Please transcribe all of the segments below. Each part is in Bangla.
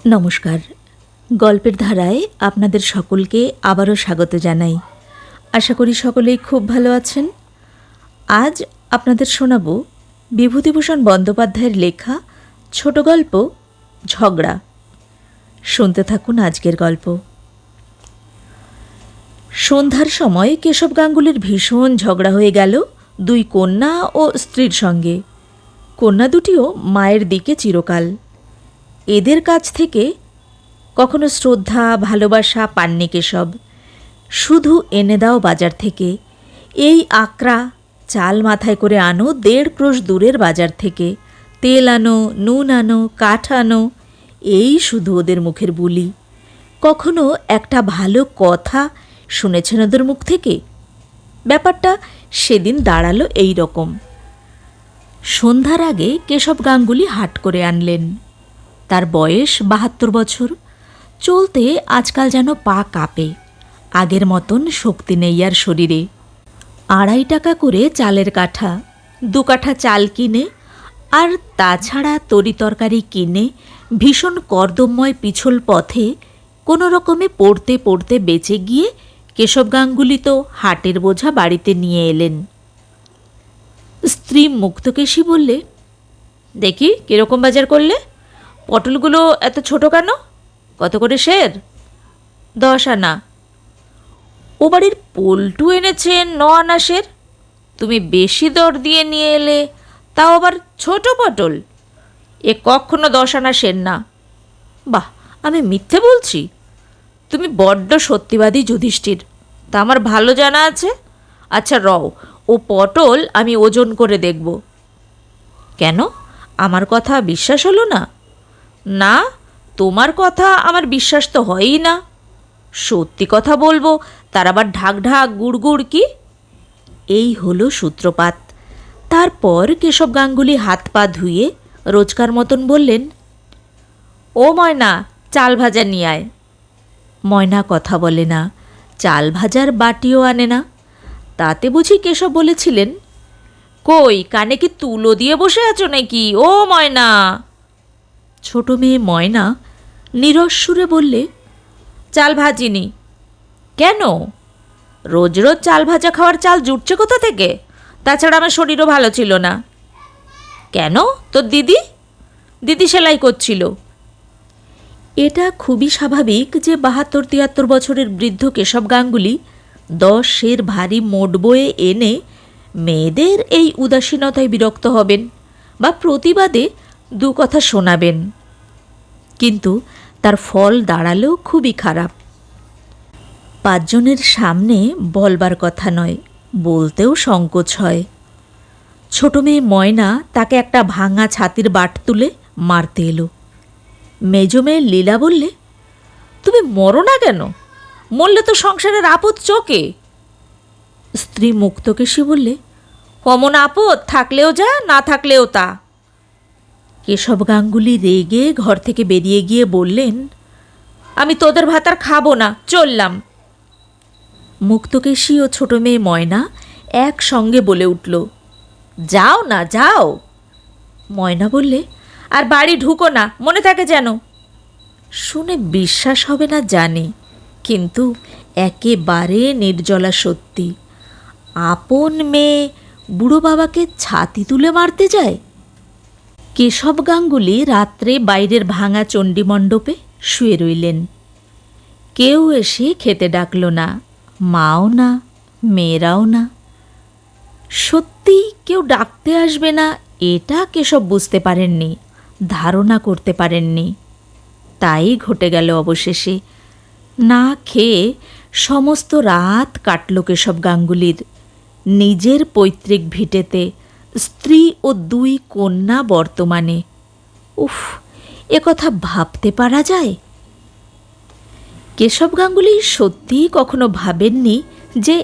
নমস্কার। গল্পের ধারায় আপনাদের সকলকে আবারও স্বাগত জানাই। আশা করি সকলেই খুব ভালো আছেন। আজ আপনাদের শোনাব বিভূতিভূষণ বন্দ্যোপাধ্যায়ের লেখা ছোট গল্প ঝগড়া। শুনতে থাকুন আজকের গল্প। সন্ধ্যার সময় কেশব গাঙ্গুলির ভীষণ ঝগড়া হয়ে গেল দুই কন্যা ও স্ত্রীর সঙ্গে। কন্যা দুটিও মায়ের দিকে চিরকাল। এদের কাছ থেকে কখনো শ্রদ্ধা ভালোবাসা পাননি কেশব। শুধু এনে দাও বাজার থেকে, এই আকড়া চাল মাথায় করে আনো 1.5 ক্রোশ দূরের বাজার থেকে, তেল আনো, নুন আনো, কাঠ আনো, এই শুধু ওদের মুখের বুলি। কখনো একটা ভালো কথা শুনেছেন ওদের মুখ থেকে? ব্যাপারটা সেদিন দাঁড়ালো এই রকম। সন্ধ্যার আগে কেশব গাঙ্গুলি হাট করে আনলেন। তার বয়স 72 বছর। চলতে আজকাল যেন পা কাঁপে, আগের মতন শক্তি নেই আর শরীরে। 2.5 টাকা করে চালের কাঠা, 2 কাঠা চাল কিনে আর তাছাড়া তরি তরকারি কিনে ভীষণ কর্দমময় পিছল পথে কোনো রকমে পড়তে পড়তে বেঁচে গিয়ে কেশব গাঙ্গুলি তো হাটের বোঝা বাড়িতে নিয়ে এলেন। স্ত্রী মুক্তকেশী বললে, দেখি কীরকম বাজার করলে? পটলগুলো এত ছোট কেন? কত করে সের? 10 আনা। ও বাড়ির পল্টু এনেছেন 9 আনা সের। তুমি বেশি দর দিয়ে নিয়ে এলে, তাও আবার ছোট পটল। এ কখনো 10 আনা সের না। বাহ, আমি মিথ্যে বলছি? তুমি বড্ড সত্যিবাদী যুধিষ্ঠির, তা আমার ভালো জানা আছে। আচ্ছা রও, ও পটল আমি ওজন করে দেখব। কেন, আমার কথা বিশ্বাস হলো না? না, তোমার কথা আমার বিশ্বাস তো হয়ই না। সত্যি কথা বলবো, তার আবার ঢাক ঢাক গুড় গুড় কি? এই হলো সূত্রপাত। তারপর কেশব গাঙ্গুলি হাত পা ধুয়ে রোজকার মতন বললেন, ও ময়না, চাল ভাজা নিয়ে আয়। ময়না কথা বলে না, চাল ভাজার বাটিও আনে না। তাতে বুঝি কেশব বলেছিলেন, কই কানে কি তুলো দিয়ে বসে আছো নাকি ও ময়না? ছোট মেয়ে ময়না নীরস সুরে বললে, চাল ভাজিনি। কেন? রোজ রোজ চাল ভাজা খাওয়ার চাল জুটছে কোথা থেকে? তাছাড়া আমার শরীরও ভালো ছিল না। কেন, তোর দিদি? দিদি সেলাই করছিল। এটা খুবই স্বাভাবিক যে 72-73 বছরের বৃদ্ধ কেশব গাঙ্গুলি 10 সের ভারী মোট বয়ে এনে মেয়েদের এই উদাসীনতায় বিরক্ত হবেন বা প্রতিবাদে 2 কথা শোনাবেন। কিন্তু তার ফল দাঁড়ালো খুবই খারাপ। 5 জনের সামনে বলবার কথা নয়, বলতেও সংকোচ হয়। ছোট মেয়ে ময়না তাকে একটা ভাঙা ছাতির বাট তুলে মারতে এলো। মেজ মেয়ে লীলা বললে, তুমি মরো না কেন? মরলে তো সংসারের আপদ চোখে। স্ত্রী মুক্তকেশী বললে, কমন আপদ থাকলেও যা, না থাকলেও তা। কেশব গাঙ্গুলি রেগে ঘর থেকে বেরিয়ে গিয়ে বললেন, আমি তোদের ভাত আর খাবো না, চললাম। মুক্তকেশী ও ছোট মেয়ে ময়না একসঙ্গে বলে উঠল, যাও না যাও। ময়না বললে, আর বাড়ি ঢুকো না, মনে থাকে যেন। শুনে বিশ্বাস হবে না জানি, কিন্তু একেবারে নির্জলা সত্যি। আপন মেয়ে বুড়ো বাবাকে ছাতি তুলে মারতে যায়। কেশব গাঙ্গুলি রাত্রে বাইরের ভাঙা চণ্ডীমণ্ডপে শুয়ে রইলেন। কেউ এসে খেতে ডাকল না, মাও না, মেয়েরাও না। সত্যি কেউ ডাকতে আসবে না এটা কেশব বুঝতে পারেননি, ধারণা করতে পারেননি। তাই ঘটে গেল অবশেষে। না খেয়ে সমস্ত রাত কাটল কেশব গাঙ্গুলির, নিজের পৈতৃক ভিটেতে, স্ত্রী ও 2 কন্যা বর্তমানে। উফ, একথা ভাবতে পারা যায়? কেশব গাঙ্গুলি সত্যিই কখনো ভাবেননি যে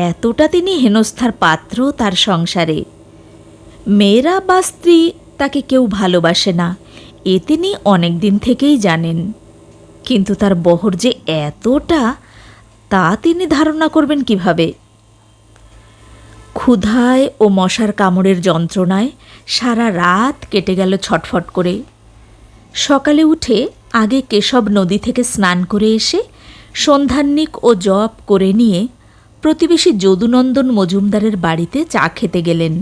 এতটা তিনি হেনস্থার পাত্র তার সংসারে। মেয়েরা বা স্ত্রী তাকে কেউ ভালোবাসে না, এ তিনি অনেক দিন থেকেই জানেন। কিন্তু তার বহর যে এতটা, তা তিনি ধারণা করবেন কিভাবে? ক্ষুধায় ও মশার কামড়ের যন্ত্রণায় সারা রাত কেটে গেল ছটফট করে। সকালে উঠে আগে কেশব নদী থেকে স্নান করে এসে সন্ধ্যাহ্নিক ও জপ করে নিয়ে প্রতিবেশী যদুনন্দন মজুমদারের বাড়িতে চা খেতে গেলেন।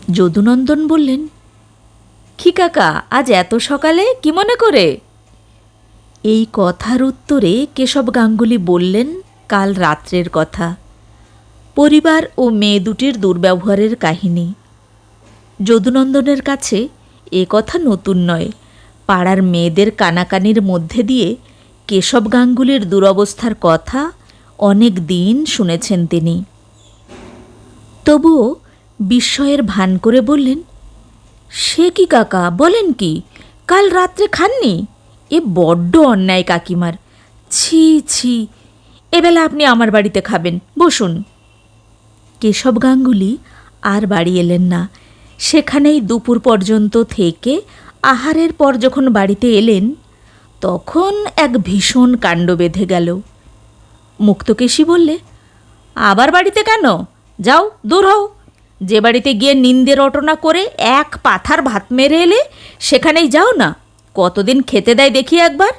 যদুনন্দন বললেন, কি কাকা, আজ এত সকালে কি মনে করে? এই কথার উত্তরে কেশব গাঙ্গুলি বললেন কাল রাত্রের কথা, পরিবার ও মেয়ে দুটির দুর্ব্যবহারের কাহিনী। যদুনন্দনের কাছে এ কথা নতুন নয়। পাড়ার মেয়েদের কানাকানির মধ্যে দিয়ে কেশব গাঙ্গুলির দুরবস্থার কথা অনেক দিন শুনেছেন তিনি। তবুও বিস্ময়ের ভান করে বললেন, সে কি কাকা, বলেন কি, কাল রাত্রে খাননি? এ বড্ড অন্যায় কাকিমার। ছি ছি, এবেলা আপনি আমার বাড়িতে খাবেন, বসুন। কেশব গাঙ্গুলি আর বাড়ি এলেন না। সেখানেই দুপুর পর্যন্ত থেকে আহারের পর যখন বাড়িতে এলেন, তখন এক ভীষণ কাণ্ড বেঁধে গেল। মুক্তকেশী বললে, আবার বাড়িতে কেন? যাও, দূর হও। যে বাড়িতে গিয়ে নিন্দে রটনা করে এক পাথার ভাত মেরে এলে, সেখানেই যাও না। কতদিন খেতে দেয় দেখি একবার।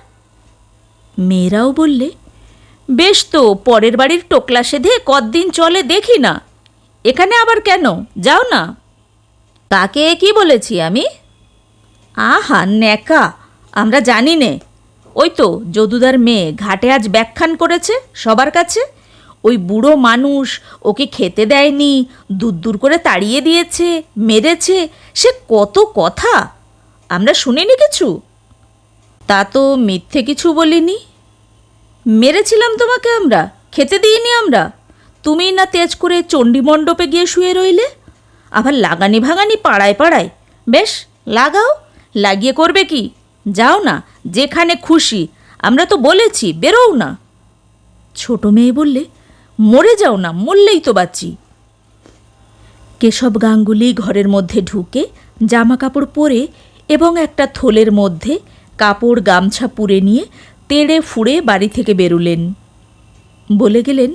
মেয়েরাও বললে, বেশ তো, পরের বাড়ির টোকলা সেধে কতদিন চলে দেখি না, এখানে আবার কেন, যাও না। তাকে কি বলেছি আমি? আহা ন্যাকা, আমরা জানি নে। ওই তো যদুদার মেয়ে ঘাটে আজ ব্যাখ্যান করেছে সবার কাছে। ওই বুড়ো মানুষ ওকে খেতে দেয়নি, দূর দূর করে তাড়িয়ে দিয়েছে, মেরেছে, সে কত কথা আমরা শুনিনি কিছু। তা তো মিথ্যে কিছু বলিনি। মেরেছিলাম তোমাকে আমরা, খেতে দিইনি আমরা। তুমি না তেজ করে চণ্ডীমণ্ডপে গিয়ে শুয়ে রইলে। আবার লাগানি ভাঙানি পাড়ায় পাড়ায়। বেশ, লাগাও, লাগিয়ে করবে কি? যাও না, যেখানে খুশি। আমরা তো বলেছি বেরোও না। ছোট মেয়ে বললে, মরে যাও না, মরলেই তো বাঁচি। কেশব গাঙ্গুলি ঘরের মধ্যে ঢুকে জামা কাপড় পরে এবং একটা থলের মধ্যে কাপড় গামছা পুরে নিয়ে তেড়ে ফুঁড়ে বাড়ি থেকে বেরুলেন। বলে গেলেন,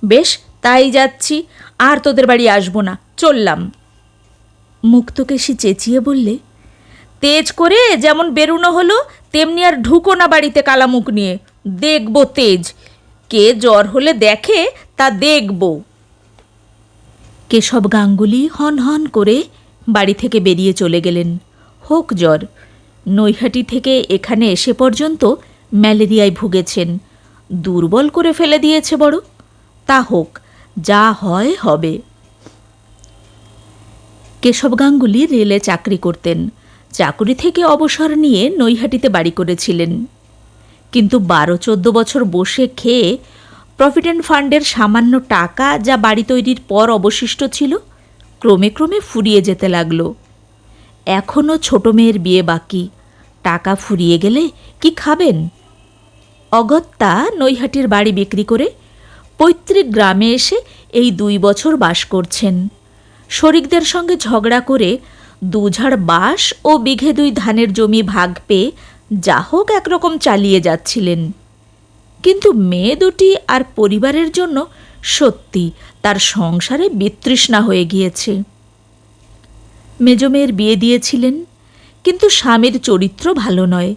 বেশ, তাই যাচ্ছি, আর তোদের বাড়ি আসবো না, চললাম। মুক্তকেশী চেঁচিয়ে বললে, তেজ করে যেমন বেরুনো হলো, তেমনি আর ঢুকো না বাড়িতে কালামুখ নিয়ে। দেখব তেজ, কে জ্বর হলে দেখে তা দেখব। কেশব গাঙ্গুলি হন হন করে বাড়ি থেকে বেরিয়ে চলে গেলেন। হোক জ্বর, নৈহাটি থেকে এখানে এসে পর্যন্ত ম্যালেরিয়ায় ভুগেছেন, দুর্বল করে ফেলে দিয়েছে বড়। তা হোক, যা হয় হবে। কেশব গাঙ্গুলি রেলে চাকরি করতেন। চাকরি থেকে অবসর নিয়ে নৈহাটিতে বাড়ি করেছিলেন। কিন্তু 12-14 বছর বসে খেয়ে প্রভিডেন্ট ফান্ডের সামান্য টাকা যা বাড়ি তৈরির পর অবশিষ্ট ছিল, ক্রমে ক্রমে ফুরিয়ে যেতে লাগল। এখনও ছোট মেয়ের বিয়ে বাকি। টাকা ফুরিয়ে গেলে কি খাবেন? অগত্যা নৈহাটির বাড়ি বিক্রি করে পৈতৃক গ্রামে এসে এই 2 বছর বাস করছেন। শরিকদের সঙ্গে ঝগড়া করে 2 ঝাড় বাঁশ ও বিঘে 2 ধানের জমি ভাগ পেয়ে যা হোক একরকম চালিয়ে যাচ্ছিলেন। কিন্তু মেয়ে দুটি আর পরিবারের জন্য সত্যি তার সংসারে বিতৃষ্ণা হয়ে গিয়েছে। মেজ মেয়ের বিয়ে দিয়েছিলেন, কিন্তু স্বামীর চরিত্র ভালো নয়।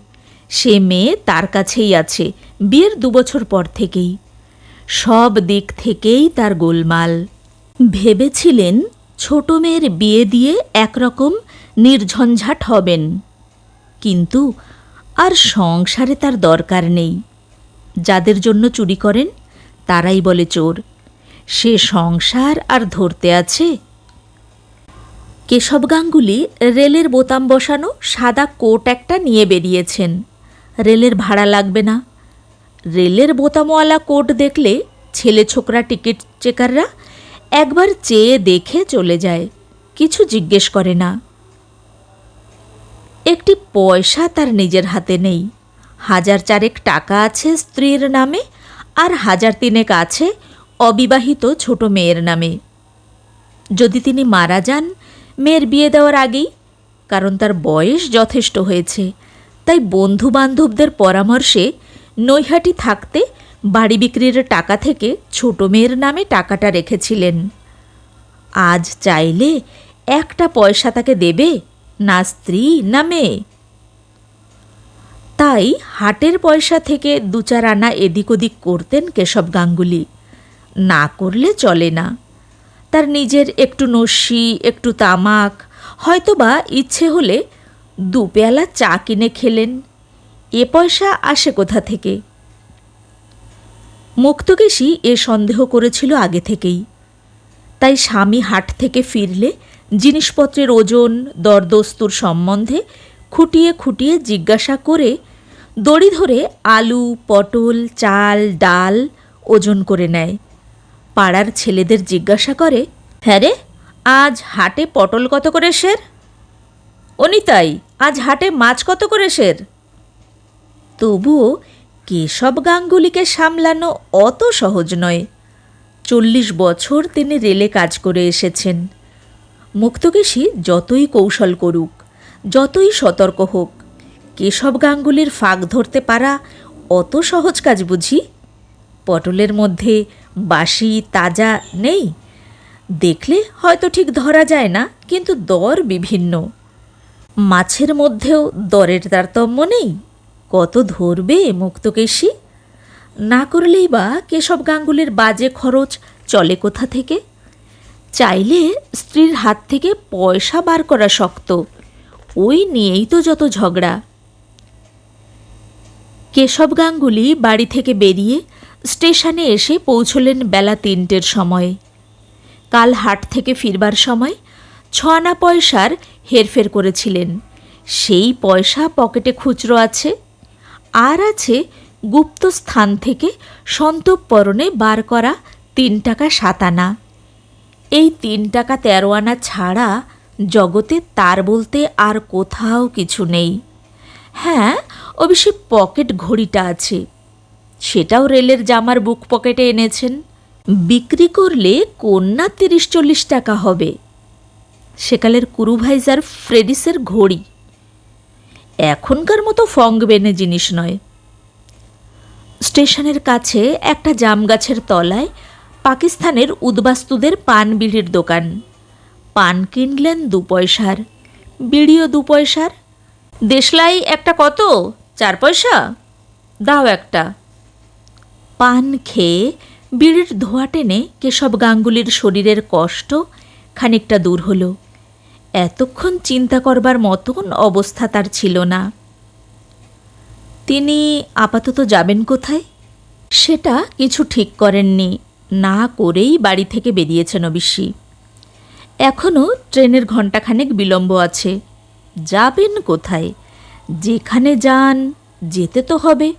সে মেয়ে তার কাছেই আছে বিয়ের 2 বছর পর থেকেই। সব দিক থেকেই তার গোলমাল। ভেবেছিলেন ছোট মেয়ের বিয়ে দিয়ে একরকম নির্ঝঞ্ঝাট হবেন, কিন্তু আর সংসারে তার দরকার নেই। যাদের জন্য চুরি করেন তারাই বলে চোর। সে সংসার আর ধরতে আছে? কেশব গাঙ্গুলি রেলের বোতাম বসানো সাদা কোট একটা নিয়ে বেরিয়েছেন। রেলের ভাড়া লাগবে না। রেলের বোতামওয়ালা কোট দেখলে ছেলে ছোকরা টিকিট চেকাররা একবার চেয়ে দেখে চলে যায়, কিছু জিজ্ঞেস করে না। একটি পয়সা তার নিজের হাতে নেই। 1,000 টাকা আছে স্ত্রীর নামে, আর 1,000 আছে অবিবাহিত ছোট মেয়ের নামে। যদি তিনি মারা যান মেয়ের বিয়ে দেওয়ার আগেই, কারণ তার বয়স যথেষ্ট হয়েছে, তাই বন্ধু বান্ধবদের পরামর্শে নৈহাটি থাকতে বাড়ি বিক্রির টাকা থেকে ছোট মেয়ের নামে টাকাটা রেখেছিলেন। আজ চাইলে একটা পয়সা তাকে দেবে না স্ত্রী না মেয়ে। তাই হাটের পয়সা থেকে 2-4 আনা এদিক ওদিক করতেন কেশব গাঙ্গুলি। না করলে চলে না। তার নিজের একটু নস্যি, একটু তামাক, হয়তোবা ইচ্ছে হলে 2 পেয়ালা চা কিনে খেলেন। এ পয়সা আসে কোথা থেকে? মুক্তকেশী এ সন্দেহ করেছিল আগে থেকেই। তাই স্বামী হাট থেকে ফিরলে জিনিসপত্রের ওজন দরদস্তুর সম্বন্ধে খুঁটিয়ে খুঁটিয়ে জিজ্ঞাসা করে দড়ি ধরে আলু, পটল, চাল, ডাল ওজন করে নেয়। পাড়ার ছেলেদের জিজ্ঞাসা করে, হ্যাঁ রে, আজ হাটে পটল কত করে সের? অনিতাই, আজ হাটে মাছ কত করে সের? তবুও কেশব গাঙ্গুলিকে সামলানো অত সহজ নয়। 40 বছর তিনি রেলে কাজ করে এসেছেন। মুক্তকেশী যতই কৌশল করুক, যতই সতর্ক হোক, কেশব গাঙ্গুলির ফাঁক ধরতে পারা অত সহজ কাজ বুঝি? পটলের মধ্যে বাসি তাজা নেই, দেখলে হয়তো ঠিক ধরা যায় না, কিন্তু দর বিভিন্ন। মাছের মধ্যেও দরের তারতম্য নেই, কত ধরবে মুক্তকেশী? না করলেই বা কেশব গাঙ্গুলির বাজে খরচ চলে কোথা থেকে? চাইলে স্ত্রীর হাত থেকে পয়সা বার করা শক্ত, ওই নিয়েই তো যত ঝগড়া। কেশব গাঙ্গুলি বাড়ি থেকে বেরিয়ে স্টেশনে এসে পৌঁছলেন বেলা 3টের সময়। কাল হাট থেকে ফিরবার সময় 6 আনা পয়সার হেরফের করেছিলেন। সেই পয়সা পকেটে খুচরো আছে, আর আছে গুপ্ত স্থান থেকে সন্তর্পণে বার করা 3 টাকা 7 আনা। এই 3 টাকা 13 আনা ছাড়া জগতে তার বলতে আর কোথাও কিছু নেই। হ্যাঁ, অবশ্যই পকেট ঘড়িটা আছে, সেটাও রেলের জামার বুক পকেটে এনেছেন। বিক্রি করলে কন্যা 30-40 টাকা হবে। সেকালের কুরুভাইজার ফ্রেডিসের ঘড়ি, এখনকার মতো ফংবেনে জিনিস নয়। স্টেশনের কাছে একটা জাম গাছের তলায় পাকিস্তানের উদ্বাস্তুদের পান বিড়ির দোকান। পান কিনলেন 2 পয়সার, বিড়িও 2 পয়সার। দেশলাই একটা কত? 4 পয়সা? দাও একটা। পান খেয়ে বিড়ির ধোঁয়া টেনে কেশব গাঙ্গুলির শরীরের কষ্ট খানিকটা দূর হল। এতক্ষণ চিন্তা করবার মতন অবস্থা তার ছিল না। তিনি আপাতত যাবেন কোথায় সেটা কিছু ঠিক করেননি, না করেই বাড়ি থেকে বেরিয়েছেন অবশ্যই। এখনও ট্রেনের ঘণ্টাখানেক বিলম্ব আছে। যাবেন কোথায়? যেখানে যান, যেতে তো হবে।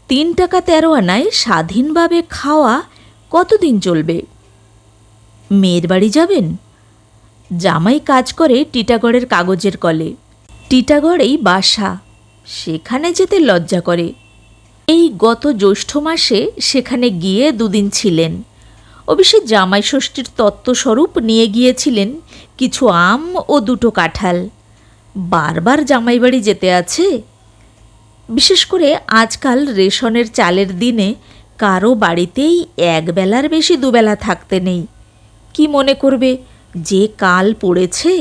3 টাকা 13 আনায় স্বাধীনভাবে খাওয়া কতদিন চলবে? মেয়ের বাড়ি যাবেন? জামাই কাজ করে টিটাগড়ের কাগজের কলে, টিটাগড়েই বাসা, সেখানে যেতে লজ্জা করে। এই গত জ্যৈষ্ঠ মাসে সেখানে গিয়ে 2 দিন ছিলেন। অবশ্যই জামাই ষষ্ঠীর তত্ত্বস্বরূপ নিয়ে গিয়েছিলেন কিছু আম ও 2টো কাঁঠাল। বারবার জামাই বাড়ি যেতে আছে। বিশেষ করে আজকাল রেশনের চালের দিনে কারো বাড়িতেই 1 বেলার বেশি 2 বেলা থাকতে নেই। কি মনে করবে যে কাল পড়েছে?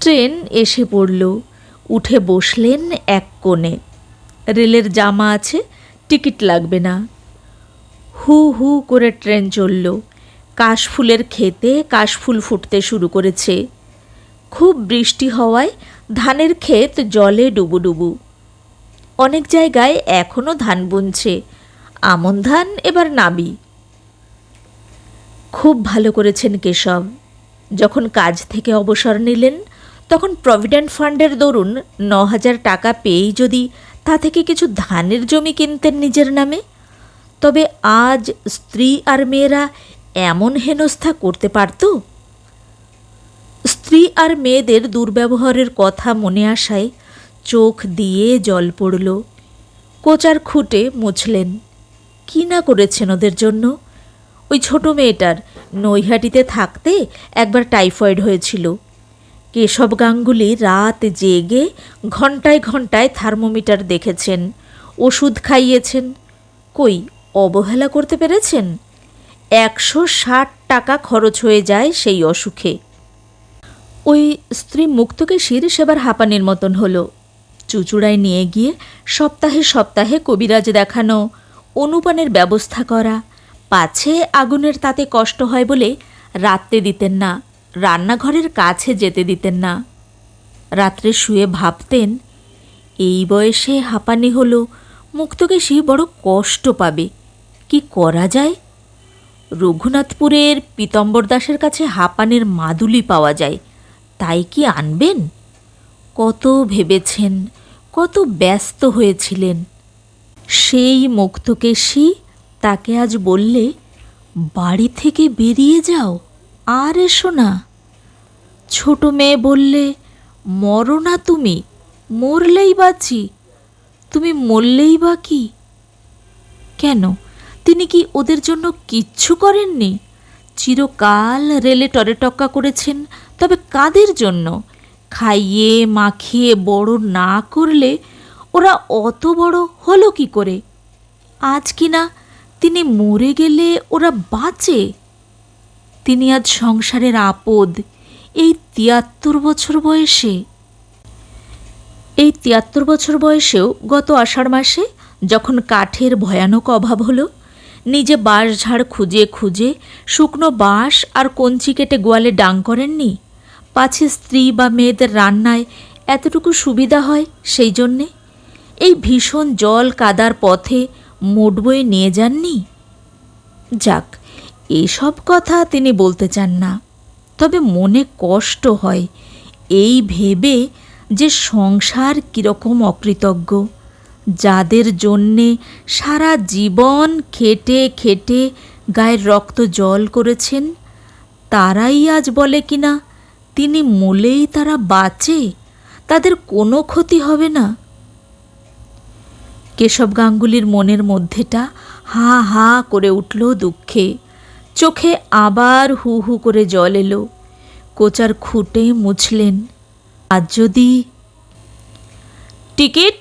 ট্রেন এসে পড়ল। উঠে বসলেন এক কোণে। রেলের জামা আছে, টিকিট লাগবে না। হু হু করে ট্রেন চলল। কাশফুলের ক্ষেতে কাশফুল ফুটতে শুরু করেছে। খুব বৃষ্টি হওয়ায় ধানের ক্ষেত জলে ডুবুডুবু। অনেক জায়গায় এখনও ধান বুনছে, আমন ধান এবার নাবি। খুব ভালো করেছেন কেশব। যখন কাজ থেকে অবসর নিলেন তখন প্রভিডেন্ট ফান্ডের দরুন 9,000 টাকা পেয়েই যদি তা থেকে কিছু ধানের জমি কিনতেন নিজের নামে, তবে আজ স্ত্রী আর মেয়েরা এমন হেনস্থা করতে পারত? স্ত্রী আর মেয়েদের দুর্ব্যবহারের কথা মনে আসায় চোখ দিয়ে জল পড়ল। কোচার খুঁটে মুছলেন। কি না করেছেন ওদের জন্য। ওই ছোট মেয়েটার নৈহাটিতে থাকতে একবার টাইফয়েড হয়েছিল। কেশব গাঙ্গুলি রাত জেগে ঘণ্টায় ঘণ্টায় থার্মোমিটার দেখেছেন, ওষুধ খাইয়েছেন। কই অবহেলা করতে পেরেছেন? 160 টাকা খরচ হয়ে যায় সেই অসুখে। ওই স্ত্রী মুক্তকেশীর সেবার হাঁপানির মতন হলো। চুঁচুড়ায় নিয়ে গিয়ে সপ্তাহে সপ্তাহে কবিরাজ দেখানো, অনুপানের ব্যবস্থা করা, পাছে আগুনের তাতে কষ্ট হয় বলে রাত্রে দিতেন না, রান্নাঘরের কাছে যেতে দিতেন না। রাত্রে শুয়ে ভাবতেন, এই বয়সে হাঁপানি হলো, মুক্তকেশী বড় কষ্ট পাবে, কি করা যায়? রঘুনাথপুরের পীতম্বর দাসের কাছে হাঁপানির মাদুলি পাওয়া যায়, তাই কি আনবেন? কত ভেবেছেন, কত ব্যস্ত হয়েছিলেন। সেই মুক্তকেশী তাকে আজ বললে, বাড়ি থেকে বেরিয়ে যাও, আর এসো না। ছোট মেয়ে বললে, মরো না তুমি, মরলেই বাঁচি, তুমি মরলেই বা কি? কেন, তিনি কি ওদের জন্য কিচ্ছু করেননি? চিরকাল রেলে টরেটক্কা করেছেন, তবে কাদের জন্য? খাইয়ে মাখিয়ে বড় না করলে ওরা অত বড় হলো কি করে? আজ কিনা তিনি মরে গেলে ওরা বাঁচে। তিনি আজ সংসারের আপদ, এই ৭৩ বছর বয়সে। এই ৭৩ বছর বয়সেও গত আষাঢ় মাসে যখন কাঠের ভয়ানক অভাব হলো, নিজে বাঁশঝাড় খুঁজে খুঁজে শুকনো বাঁশ আর কঞ্চি কেটে গোয়ালে ডাং করেননি, পাছে স্ত্রী বা মেয়েদের রান্নায় এতটুকু সুবিধা হয় সেই জন্যে। এই ভীষণ জল কাদার পথে মোট বয়ে নিয়ে যাননি। যাক, এসব কথা তিনি বলতে চান না, তবে মনে কষ্ট হয় এই ভেবে যে সংসার কীরকম অকৃতজ্ঞ। যাদের জন্যে সারা জীবন খেটে খেটে গায়ের রক্ত জল করেছেন, তারাই আজ বলে কিনা তিনি মলেই তারা বাঁচে, তাদের কোনো ক্ষতি হবে না। কেশব গাঙ্গুলির মনের মধ্যেটা হা হা করে উঠল দুঃখে, চোখে আবার হু হু করে জল এলো। কোচার খুঁটে মুছলেন, আজ যদি টিকিট।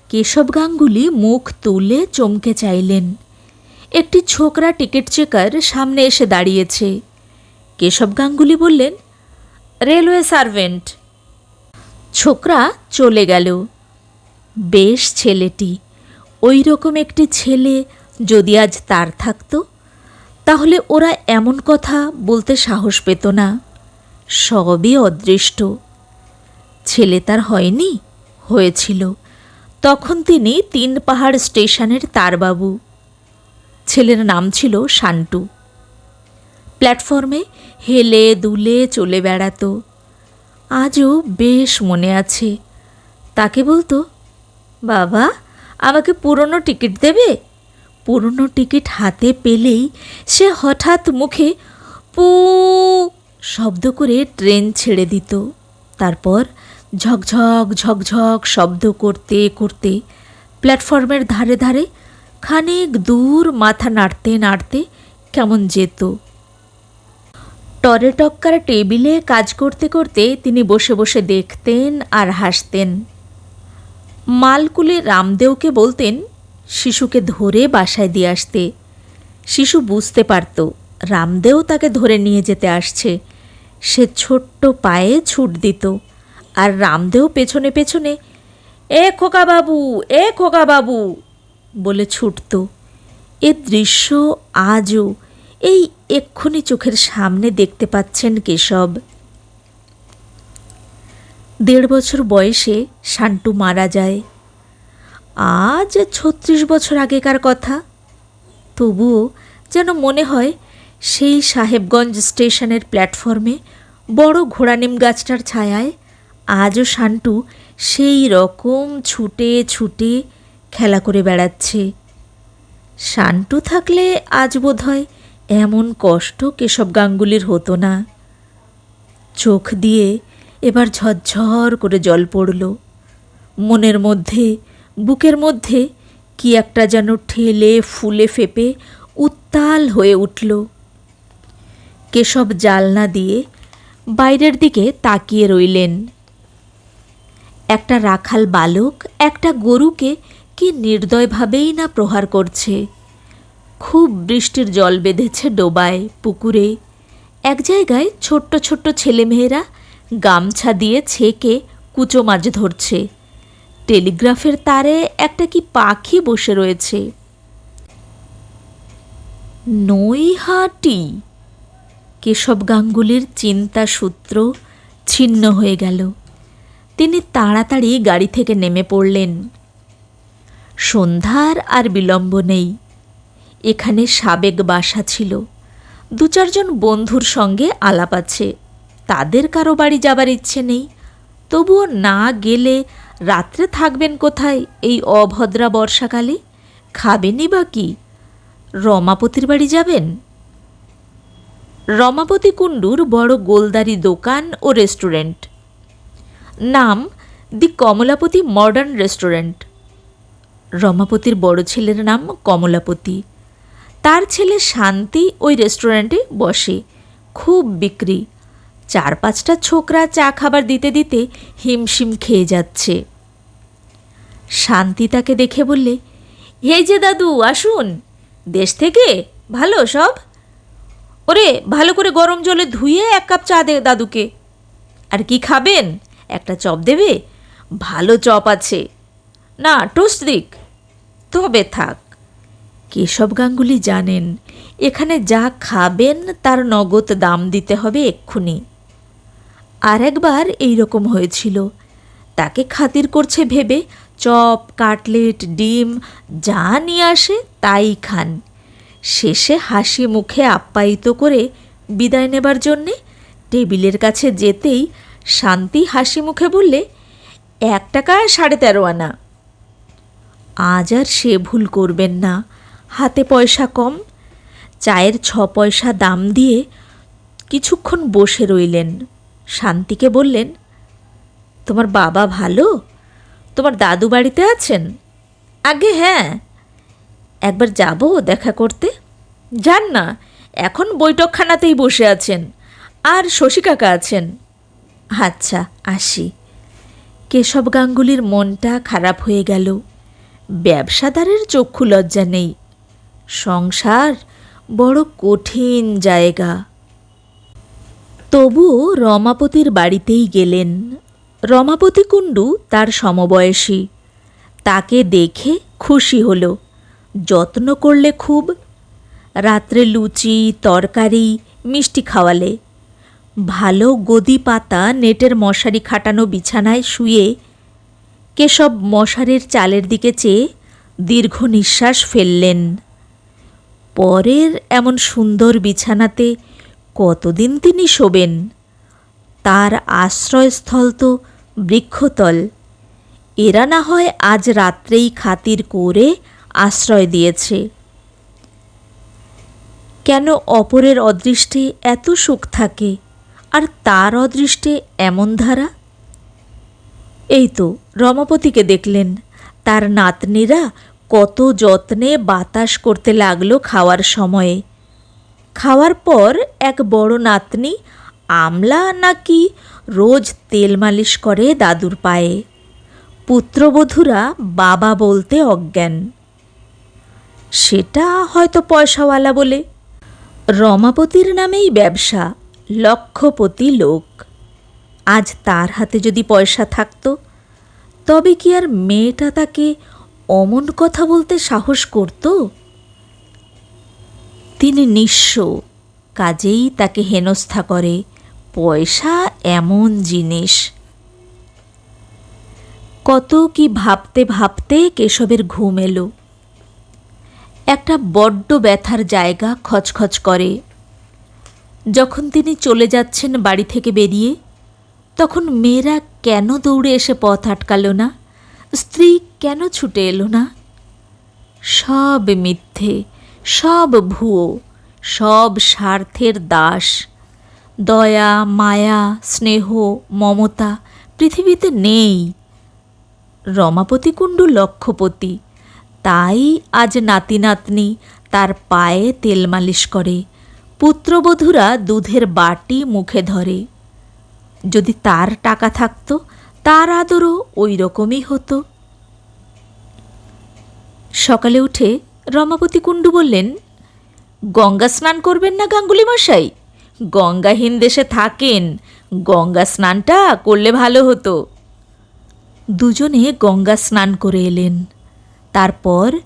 কেশব গাঙ্গুলি মুখ তুলে চমকে চাইলেন। একটি ছোকরা টিকিট চেকার সামনে এসে দাঁড়িয়েছে। কেশব গাঙ্গুলি বললেন, রেলওয়ে সার্ভেন্ট। ছোকরা চলে গেল। বেশ ছেলেটি, ওই রকম একটি ছেলে যদি আজ তার থাকত, তাহলে ওরা এমন কথা বলতে সাহস পেত না। সবই অদৃষ্ট। ছেলে তার হয়নি, হয়েছিল। তখন তিনি ৩ পাহাড় স্টেশনের তারবাবু। ছেলের নাম ছিল শান্টু। প্ল্যাটফর্মে হেলে দুলে চলে বেড়াত। আজও বেশ মনে আছে। তাকে বলতো, বাবা, আমাকে পুরনো টিকিট দেবে? পুরনো টিকিট হাতে পেলেই সে হঠাৎ মুখে পু শব্দ করে ট্রেন ছেড়ে দিত। তারপর ঝকঝক ঝকঝক শব্দ করতে করতে প্ল্যাটফর্মের ধারে ধারে খানিক দূর মাথা নাড়তে নাড়তে কেমন যেত। টরেটক্কার টেবিলে কাজ করতে করতে তিনি বসে বসে দেখতেন আর হাসতেন। মালকুলি রামদেওকে বলতেন শিশুকে ধরে বাসায় দিয়ে আসতে। শিশু বুঝতে পারত রামদেও তাকে ধরে নিয়ে যেতে আসছে। সে ছোট্ট পায়ে ছুট দিত, আর রামদেও পেছনে পেছনে এ খোকা বাবু, এ খোকা বাবু বলে ছুটত। এ দৃশ্য আজও এই এক্ষুনি চোখের সামনে দেখতে পাচ্ছেন কেশব। ১.৫ বছর বয়সে শান্টু মারা যায়। আজ ৩৬ বছর আগেকার কথা। তবুও যেন মনে হয় সেই সাহেবগঞ্জ স্টেশনের প্ল্যাটফর্মে বড় ঘোড়ানিম গাছটার ছায়ায় আজও শান্টু সেই রকম ছুটে ছুটে খেলা করে বেড়াচ্ছে। শান্টু থাকলে আজ বোধহয় এমন কষ্ট কেশব গাঙ্গুলির হতো না। চোখ দিয়ে এবার ঝরঝর করে জল পড়ল। মনের মধ্যে, বুকের মধ্যে কি একটা যেন ঠেলে ফুলে ফেপে উত্তাল হয়ে উঠল। কেশব জালনা দিয়ে বাইরের দিকে তাকিয়ে রইলেন। একটা রাখাল বালক একটা গরুকে কি নির্দয়ভাবেই না প্রহার করছে। খুব বৃষ্টির জল বেঁধেছে ডোবায়, পুকুরে। এক জায়গায় ছোট্ট ছোট্ট ছেলেমেয়েরা গামছা দিয়ে ছেঁকে কুচো মাছ ধরছে। টেলিগ্রাফের তারে একটা কি পাখি বসে রয়েছে। নৈহাটি। কেশব গাঙ্গুলির চিন্তা সূত্র ছিন্ন হয়ে গেল। তিনি তাড়াতাড়ি গাড়ি থেকে নেমে পড়লেন। সন্ধ্যার আর বিলম্ব নেই। এখানে সাবেক বাসা ছিল। 2-4 জন বন্ধুর সঙ্গে আলাপ আছে। তাদের কারো বাড়ি যাবার ইচ্ছে নেই। তবুও না গেলে রাত্রে থাকবেন কোথায় এই অভদ্রা বর্ষাকালে? খাবেনই বা কি? রমাপতির বাড়ি যাবেন। রমাপতি কুণ্ডুর বড় গোলদারি দোকান ও রেস্টুরেন্ট। নাম দি কমলাপতি মডার্ন রেস্টুরেন্ট। রমাপতির বড় ছেলের নাম কমলাপতি। তার ছেলে শান্তি ওই রেস্টুরেন্টে বসে। খুব বিক্রি। 4-5টা ছোকরা চা খাবার দিতে দিতে হিমশিম খেয়ে যাচ্ছে। শান্তি তাকে দেখে বললে, এই যে দাদু, আসুন। দেশ থেকে? ভালো সব? ওরে, ভালো করে গরম জলে ধুয়ে 1 কাপ চা দে দাদুকে। আর কি খাবেন? একটা চপ দেবে? ভালো চপ আছে। না, টোস্ট দিক? তবে থাক। কেশব গাঙ্গুলি জানেন এখানে যা খাবেন তার নগদ দাম দিতে হবে এক্ষুনি। আর একবার এইরকম হয়েছিল। তাকে খাতির করছে ভেবে চপ, কাটলেট, ডিম যা নিয়ে আসে তাই খান। শেষে হাসি মুখে আপ্যায়িত করে বিদায় নেবার জন্যে টেবিলের কাছে যেতেই শান্তি হাসি মুখে বললে, 1 টাকা 13.5 আনা। আজ আর সে ভুল করবেন না। হাতে পয়সা কম। চায়ের 6 পয়সা দাম দিয়ে কিছুক্ষণ বসে রইলেন। শান্তিকে বললেন, তোমার বাবা ভালো? তোমার দাদু বাড়িতে আছেন? আগে হ্যাঁ। একবার যাব দেখা করতে। যান না, এখন বৈঠকখানাতেই বসে আছেন। আর শশী কাকা আছেন। আচ্ছা, আসি। কেশব গাঙ্গুলির মনটা খারাপ হয়ে গেল। ব্যবসাদারের চক্ষু লজ্জা নেই। সংসার বড় কঠিন জায়গা। তবু রমাপতির বাড়িতেই গেলেন। রমাপতি কুণ্ডু তার সমবয়সী। তাকে দেখে খুশি হল। যত্ন করলে খুব। রাত্রে লুচি, তরকারি, মিষ্টি খাওয়ালে। ভালো গদি পাতা নেটের মশারি খাটানো বিছানায় শুয়ে কেশব মশারির চালের দিকে চেয়ে দীর্ঘ নিঃশ্বাস ফেললেন। পরের এমন সুন্দর বিছানাতে কতদিন তিনি শোবেন? তার আশ্রয়স্থল তো বৃক্ষতল। এরা না হয় আজ রাত্রেই খাতির করে আশ্রয় দিয়েছে। কেন অপরের অদৃষ্টে এত সুখ থাকে, আর তার অদৃষ্টে এমন ধারা? এই তো রমাপতিকে দেখলেন। তার নাতনিরা কত যত্নে বাতাস করতে লাগলো খাওয়ার সময়ে। খাওয়ার পর এক বড় নাতনি আমলা নাকি রোজ তেল মালিশ করে দাদুর পায়ে। পুত্রবধূরা বাবা বলতে অজ্ঞান। সেটা হয়তো পয়সাওয়ালা বলে। রমাপতির নামেই ব্যবসা, লক্ষপতি লোক। আজ তার হাতে যদি পয়সা থাকত, তবে কি আর মেয়েটা তাকে অমন কথা বলতে সাহস করত? তিনি নিঃস্ব, কাজেই তাকে হেনস্থা করে। পয়সা এমন জিনিস। কত কি ভাবতে ভাবতে কেশবের ঘুম এলো। একটা বড্ড ব্যথার জায়গা খচখচ করে। যখন তিনি চলে যাচ্ছেন বাড়ি থেকে বেরিয়ে, তখন মেয়েরা কেন দৌড়ে এসে পথ আটকাল না? স্ত্রী কেন ছুটে এলো না? সব মিথ্যে, সব ভুয়ো, সব স্বার্থের দাস। দয়া, মায়া, স্নেহ, মমতা পৃথিবীতে নেই। রমাপতি কুণ্ডু লক্ষপতি। তাই আজ নাতি নাতনি তার পায়ে তেল মালিশ করে। পুত্রবধূরা দুধের বাটি মুখে ধরে। যদি তার টাকা থাকত, তার আদরও ওই রকমই হতো। সকালে উঠে রমাপতি কুণ্ডু বললেন, গঙ্গা স্নান করবেন না গাঙ্গুলি মশাই? গঙ্গাহীন দেশে থাকেন, গঙ্গা স্নানটা করলে ভালো হতো। দুজনে গঙ্গা স্নান করে এলেন। তারপর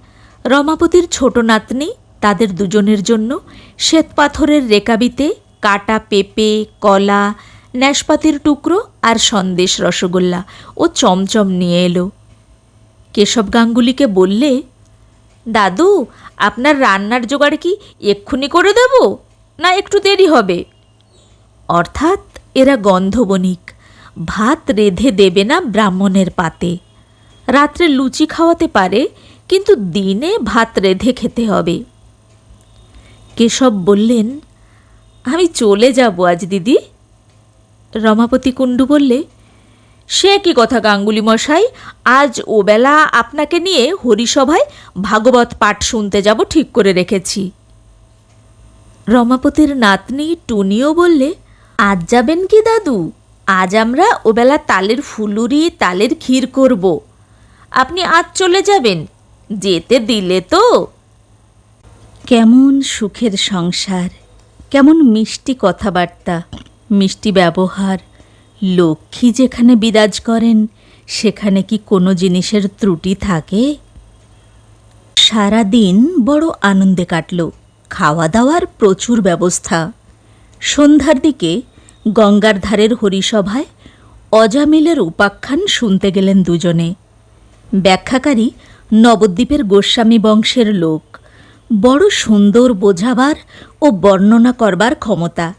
রমাপতির ছোট নাতনি তাদের দুজনের জন্য শ্বেতপাথরের রেকাবিতে কাটা পেঁপে, কলা, নাশপাতির টুকরো আর সন্দেশ, রসগোল্লা ও চমচম নিয়ে এলো। কেশব গাঙ্গুলিকে বললে, দাদু, আপনার রান্নার জোগাড় কি এক্ষুনি করে দেব, না একটু দেরি হবে? অর্থাৎ এরা গন্ধবণিক, ভাত রেঁধে দেবে না ব্রাহ্মণের পাতে। রাত্রে লুচি খাওয়াতে পারে, কিন্তু দিনে ভাত রেঁধে খেতে হবে। কেশব বললেন, আমি চলে যাব আজ দিদি। রমাপতি কুণ্ডু বললে, সে কি কথা গাঙ্গুলি মশাই, আজ ওবেলা আপনাকে নিয়ে হরিসভায় ভাগবত পাঠ শুনতে যাব ঠিক করে রেখেছি। রমাপতির নাতনি টুনিও বললে, আজ যাবেন কি দাদু? আজ আমরা ওবেলা তালের ফুলুরি, তালের ক্ষীর করব। আপনি আজ চলে যাবেন, যেতে দিলে তো? কেমন সুখের সংসার, কেমন মিষ্টি কথাবার্তা, মিষ্টি ব্যবহার। লক্ষ্মী যেখানে বিরাজ করেন, সেখানে কি কোনো জিনিসের ত্রুটি থাকে? সারা দিন বড় আনন্দে কাটল। খাওয়া দাওয়ার প্রচুর ব্যবস্থা। সন্ধ্যার দিকে গঙ্গার ধারের হরিসভায় অজামিলের উপাখ্যান শুনতে গেলেন দুজনে। ব্যাখ্যাকারী নবদ্বীপের গোস্বামী বংশের লোক, বড় সুন্দর বোঝাবার ও বর্ণনা করবার ক্ষমতা।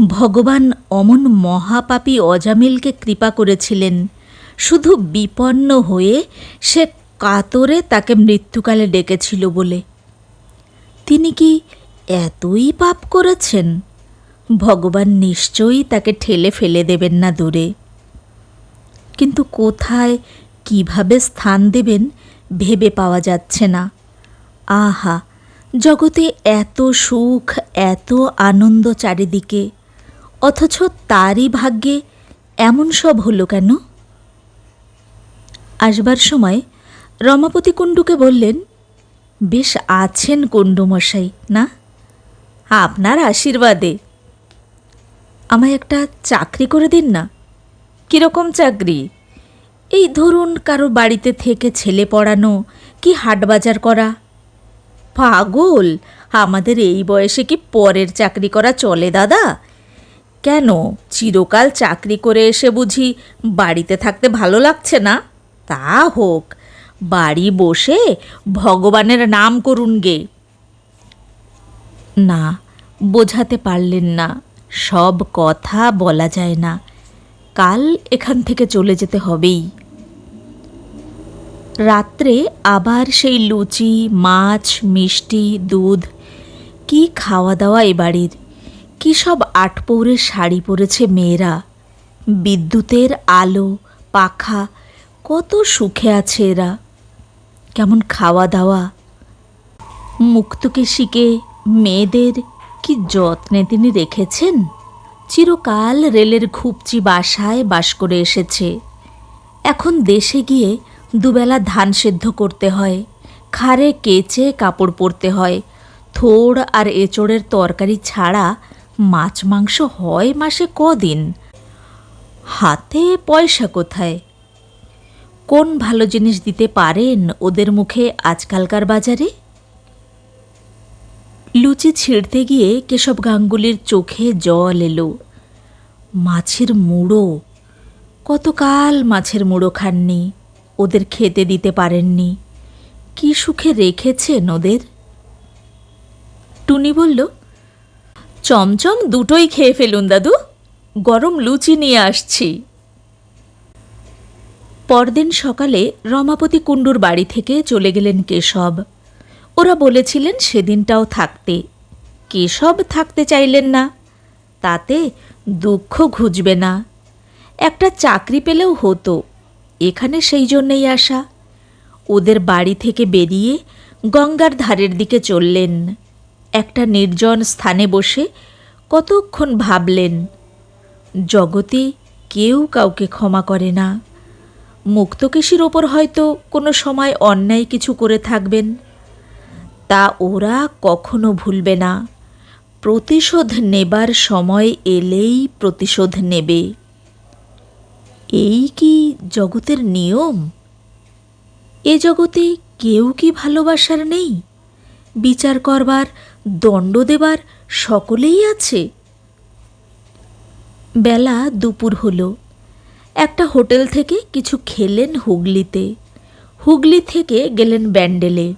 ভগবান অমন মহাপাপী অজামিলকে কৃপা করেছিলেন, শুধু বিপন্ন হয়ে সে কাতরে তাকে মৃত্যুকালে ডেকেছিল বলে। তিনি কি এতই পাপ করেছেন? ভগবান নিশ্চয়ই তাকে ঠেলে ফেলে দেবেন না দূরে। কিন্তু কোথায়, কিভাবে স্থান দেবেন ভেবে পাওয়া যাচ্ছে না। আহা, জগতে এত সুখ, এত আনন্দ চারিদিকে, অথচ তারই ভাগ্যে এমন সব হলো কেন? আসবার সময় রমাপতি কুণ্ডুকে বললেন, বেশ আছেন কুণ্ডুমশাই না? আপনার আশীর্বাদে। আমায় একটা চাকরি করে দিন না। কীরকম চাকরি? এই ধরুন, কারো বাড়িতে থেকে ছেলে পড়ানো, কি হাটবাজার করা। পাগল, আমাদের এই বয়সে কি পরের চাকরি করা চলে দাদা? কেন, চিরকাল চাকরি করে এসে বুঝি বাড়িতে থাকতে ভালো লাগছে না? তা হোক, বাড়ি বসে ভগবানের নাম করুন গে। না, বোঝাতে পারলেন না। সব কথা বলা যায় না। কাল এখান থেকে চলে যেতে হবেই। রাত্রে আবার সেই লুচি, মাছ, মিষ্টি, দুধ। কি খাওয়া দাওয়া এ বাড়ির! কী সব আটপৌরে শাড়ি পরেছে মেয়েরা। বিদ্যুতের আলো, পাখা, কত সুখে আছে এরা। কেমন খাওয়া দাওয়া! মুক্তকেশীকে, মেয়েদের কি যত্নে তিনি রেখেছেন। চিরকাল রেলের ঘুপচি বাসায় বাস করে এসেছে। এখন দেশে গিয়ে দুবেলা ধান সেদ্ধ করতে হয়, খাড়ে কেচে কাপড় পরতে হয়। থোড় আর এঁচোড়ের তরকারি ছাড়া মাছ মাংস হয় মাসে কদিন। হাতে পয়সা কোথায়? কোন ভালো জিনিস দিতে পারেন ওদের মুখে আজকালকার বাজারে? লুচি ছিঁড়তে গিয়ে কেশব গাঙ্গুলির চোখে জল এলো। মাছের মুড়ো, কতকাল মাছের মুড়ো খাননি, ওদের খেতে দিতে পারেননি। কি সুখে রেখেছেন ওদের। টুনি বলল, চমচম দুটোই খেয়ে ফেলুন দাদু, গরম লুচি নিয়ে আসছি। পরদিন সকালে রমাপতি কুণ্ডুর বাড়ি থেকে চলে গেলেন কেশব। ওরা বলেছিলেন সেদিনটাও থাকতে। কেশব থাকতে চাইলেন না। তাতে দুঃখ ঘুচবে না। একটা চাকরি পেলেও হতো। এখানে সেই জন্যেই আসা। ওদের বাড়ি থেকে বেরিয়ে গঙ্গার ধারের দিকে চললেন। একটা নির্জন স্থানে বসে কতক্ষণ ভাবলেন। জগতে কেউ কাউকে ক্ষমা করে না। মুক্তকেশীর ওপর হয়তো কোনো সময় অন্যায় কিছু করে থাকবেন, তা ওরা কখনো ভুলবে না। প্রতিশোধ নেবার সময় এলেই প্রতিশোধ নেবে। এই কি জগতের নিয়ম? এ জগতে কেউ কি ভালোবাসার নেই? বিচার করবার, দণ্ড দেবার সকলেই আছে। বেলা দুপুর হলো। একটা হোটেল থেকে কিছু খেলেন হুগলিতে, হুগলি থেকে গেলেন ব্যান্ডেলে।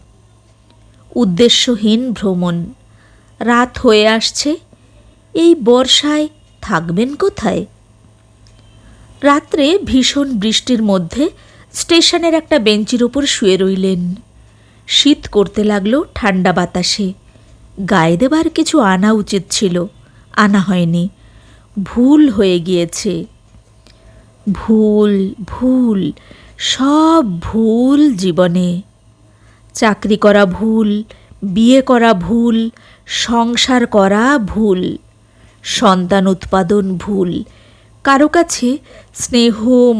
উদ্দেশ্যহীন ভ্রমণ। রাত হয়ে আসছে। এই বর্ষায় থাকবেন কোথায়? রাত্রে ভীষণ বৃষ্টির মধ্যে স্টেশনের একটা বেঞ্চির ওপর শুয়ে রইলেন। শীত করতে লাগলো ঠান্ডা বাতাসে। গায়ে দেবার কিছু আনা উচিত ছিল, আনা হয়নি। ভুল হয়ে গিয়েছে। ভুল, ভুল, সব ভুল জীবনে। চাকরি করা ভুল, বিয়ে করা ভুল, সংসার করা ভুল, সন্তান উৎপাদন ভুল, কারো কাছে স্নেহ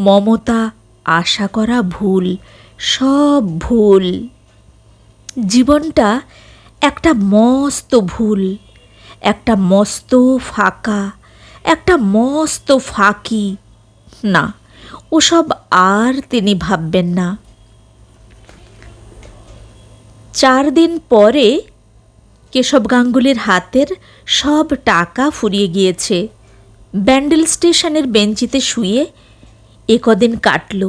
মমতা আশা করা ভুল, সব ভুল। জীবনটা একটা মস্ত ভুল, একটা মস্ত ফাঁকা, একটা মস্ত ফাঁকি। না, ওসব আর তিনি ভাববেন না। 4 দিন পরে কেশব গাঙ্গুলির হাতের সব টাকা ফুরিয়ে গিয়েছে। ব্যান্ডেল স্টেশনের বেঞ্চিতে শুয়ে একদিন কাটল।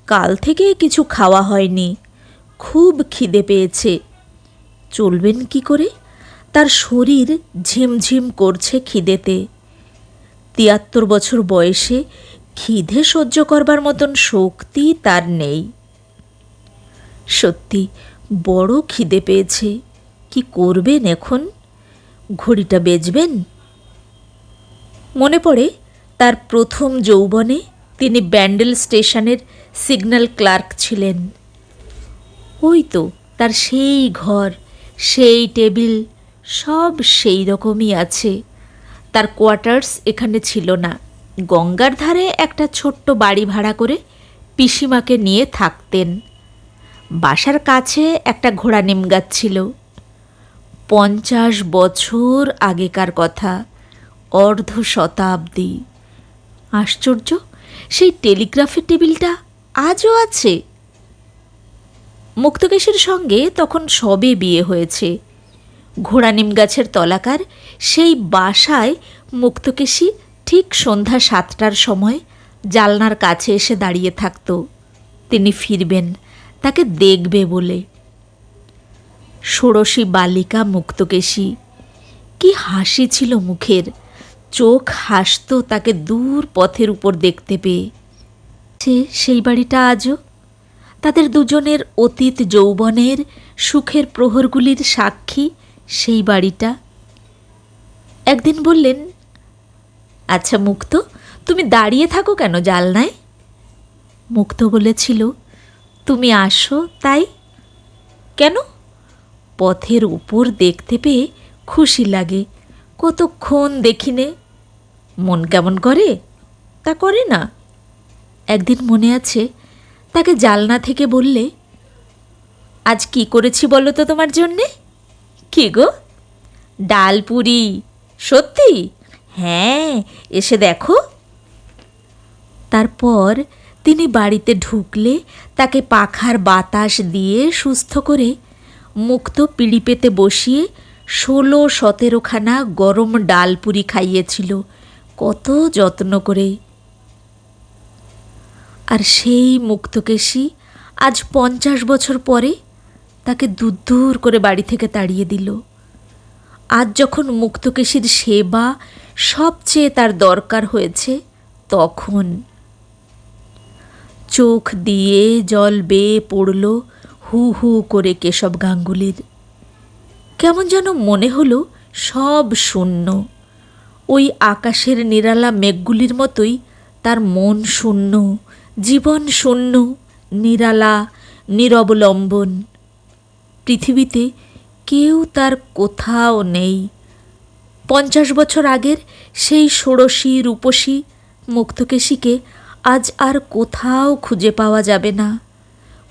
কাল থেকে কিছু খাওয়া হয়নি। খুব খিদে পেয়েছে। চলবেন কি করে? তার শরীর ঝিমঝিম করছে খিদেতে। 73 বছর বয়সে খিদে সহ্য করবার মতন শক্তি তার নেই। সত্যি বড় খিদে পেয়েছে। কি করবেন এখন? ঘড়িটা বেচবেন? মনে পড়ে তার প্রথম যৌবনে তিনি ব্যান্ডেল স্টেশনের সিগন্যাল ক্লার্ক ছিলেন। ওই তো তার সেই ঘর, সেই টেবিল, সব সেই রকমই আছে। তার কোয়ার্টার্স এখানে ছিল না। গঙ্গার ধারে একটা ছোট্ট বাড়ি ভাড়া করে পিসিমাকে নিয়ে থাকতেন। বাসার কাছে একটা ঘোড়া নিম গাছ ছিল। 50 বছর আগেকার কথা, অর্ধ শতাব্দী। আশ্চর্য, সেই টেলিগ্রাফের টেবিলটা আজও আছে। মুক্তকেশীর সঙ্গে তখন সবে বিয়ে হয়েছে। ঘোড়া নিম গাছের তলাকার সেই বাসায় মুক্তকেশী ঠিক সন্ধ্যা 7টার সময় জালনার কাছে এসে দাঁড়িয়ে থাকত। তিনি ফিরবেন, তাকে দেখবে বলে। ষোড়শী বালিকা মুক্তকেশী। কি হাসি ছিল মুখের! চোখ হাসত তাকে দূর পথের উপর দেখতে পেয়ে। সেই বাড়িটা আজও তাদের দুজনের অতীত যৌবনের সুখের প্রহরগুলির সাক্ষী। সেই বাড়িটা। একদিন বললেন, আচ্ছা মুক্ত, তুমি দাঁড়িয়ে থাকো কেন জালনায়? মুক্ত বলেছিল, তুমি আসো তাই। কেন? পথের উপর দেখতে পেয়ে খুশি লাগে। কতক্ষণ দেখিনে, মন কেমন করে? তা করে না। একদিন মনে আছে তাকে জালনা থেকে বললে, আজ কি করেছি বলো তো তোমার জন্যে? কি গো? ডাল পুরি। সত্যি? হ্যাঁ, এসে দেখো। তারপর তিনি বাড়িতে ঢুকলে তাকে পাখার বাতাস দিয়ে সুস্থ করে মুক্ত পিঁড়ি পেতে বসিয়ে 16-17খানা গরম ডাল পুরি খাইয়েছিল, কত যত্ন করে। আর সেই মুক্তকেশী আজ 50 বছর পরে তাকে দূর করে বাড়ি থেকে তাড়িয়ে দিল। আজ যখন মুক্তকেশীর সেবা সবচেয়ে তার দরকার হয়েছে, তখন চোখ দিয়ে জল বেয়ে পড়ল হু হু করে কেশব গাঙ্গুলির। কেমন যেন মনে হলো সব শূন্য। ওই আকাশের নিরালা মেঘগুলির মতোই তার মন শূন্য, জীবন শূন্য, নিরালা, নিরবলম্বন। পৃথিবীতে কেউ তার কোথাও নেই। 50 বছর আগের সেই ষোড়শী রূপসী মুক্তকেশীকে আজ আর কোথাও খুঁজে পাওয়া যাবে না।